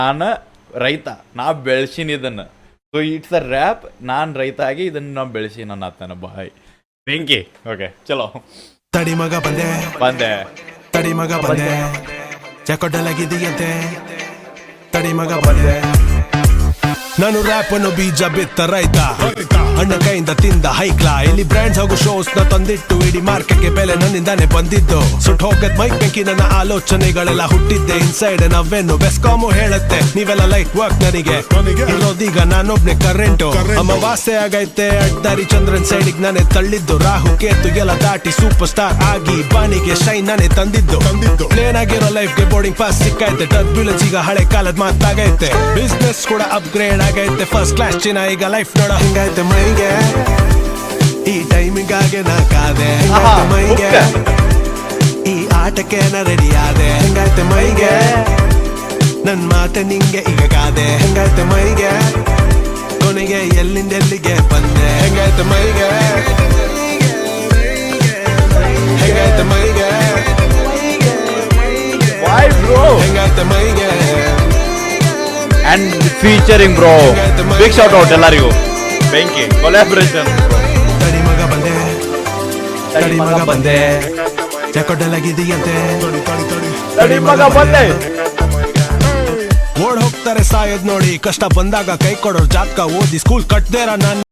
ನಾನು ರೈತ, ನಾ ಬೆಳೆಸಿನ ಇದನ್ನು. ಸೊ ಇಟ್ಸ್ ಅ ರ್ಯಾಪ್, ನಾನು ರೈತ ಆಗಿ ಇದನ್ನು ನಾವು ಬೆಳೆಸಿ ನನ್ನ ಆತನ ಬಾಯ್ ಬೆಂಕಿ. ಓಕೆ ಚಲೋ. ತಡಿ ಮಗ ಬಂದೆ ಬಂದೆ, ತಡಿ ಮಗ ಬಂದೆ, ಚಕೊಡ್ಡಲಾಗಿದೆಯಂತೆ, ತಡಿ ಮಗ ಬಂದೆ. ನಾನು ರ್ಯಾಪ್ ಅನ್ನು ಬೀಜ ಬಿತ್ತ ರೈತ, ಅಣ್ಣ ಕೈಯಿಂದ ತಿಂದ ಹೈಕ್ಲಾ. ಇಲ್ಲಿ ಬ್ರ್ಯಾಂಡ್ಸ್ ಹಾಗೂ ಶೋಸ್ ನ ತಂದಿಟ್ಟು ಇಡೀ ಮಾರ್ಕೆಟ್ಗೆ ಬೆಲೆ ನನ್ನಿಂದಾನೆ ಬಂದಿದ್ದು. ಸುಟ್ ಹೋಗದ್ ಮೈಕ್ ಬೆಂಕಿ ನನ್ನ ಆಲೋಚನೆಗಳೆಲ್ಲ ಹುಟ್ಟಿದ್ದೆ ಇನ್ಸೈಡ್. ನಾವೇನು ಬೆಸ್ಕಾಮು ಹೇಳುತ್ತೆ, ನೀವೆಲ್ಲ ಲೈಟ್ ವರ್ಕ್ ನನಗೆ ಇರೋದೀಗ ನಾನೊಬ್ನೆ ಕರೆಂಟು. ಅಮಾವಾಸ್ಯೆ ಆಗೈತೆ ಅಡ್ಡಾರಿ ಚಂದ್ರನ್ ಸೈಡಿಗೆ ನಾನೇ ತಳ್ಳಿದ್ದು. ರಾಹು ಕೇತು ಎಲ್ಲ ದಾಟಿ ಸೂಪರ್ ಸ್ಟಾರ್ ಆಗಿ ಬಾನಿಗೆ ಶೈನ್ ನಾನೇ ತಂದಿದ್ದು. ಪ್ಲೇನ್ ಆಗಿರೋ ಲೈಫ್ಗೆ ಬೋರ್ಡಿಂಗ್ ಪಾಸ್ ಸಿಕ್ಕೈತೆ. ಟರ್ಬ್ಯುಲೆನ್ಸ್ ಈಗ ಹಳೆ ಕಾಲದ ಮಾತಾಗೈತೆ. ಬಿಸ್ನೆಸ್ ಕೂಡ ಅಪ್ಗ್ರೇಡ್ ಆಗೈತೆ, ಫಸ್ಟ್ ಕ್ಲಾಸ್ ಚಿನ್ನ ಈಗ ಲೈಫ್ ನೋಡ ಹಿಂಗೈತೆ ಮೈಗೆ. ಈ ಟೈಮಿಂಗ್ ಆಗೆ ನಾ ಕಾದೆ, ಹೆಂಗೈತೆ ಮೈಗೆ. ಈ ಆಟಕ್ಕೆ ನಾ ರೆಡಿ ಆದೆ, ಹೆಂಗೈತೆ ಮೈಗೆ. ನನ್ ಮಾತೆ ನಿಂಗೆ ಈಗ ಕಾದೆ, ಹೆಂಗೈತೆ ಮೈಗೆ. ಕೊನೆಗೆ ಎಲ್ಲಿಂದ ಎಲ್ಲಿಗೆ ಬಂದೆ, ಹೆಂಗೈತೆ ಮೈಗೆ. ಹೆಂಗೈತೆ ಮೈಗೆ, ಹೆಂಗೈತೆ ಮೈಗೆ. And featuring bro, big shot out ಎಲ್ಲರಿಗೂ. ಬೆಂಕಿ ಕೊಲಾಬ್ರೇಷನ್. ತಡಿ ಮಗ ಬಂದೆ, ತಡಿ ಮಗ ಬಂದೆ, ಚಕೊಡ್ಡಲಾಗಿದೆಯಂತೆ, ತಡಿ ಮಗ ಬಂದೆ. ಓಡ್ ಹೋಗ್ತಾರೆ ಸಾಯದ್ ನೋಡಿ, ಕಷ್ಟ ಬಂದಾಗ ಕೈ ಕೊಡೋರ್ ಜಾತಕ ಓದಿ ಸ್ಕೂಲ್ ಕಟ್ದೇರ. ನಾನು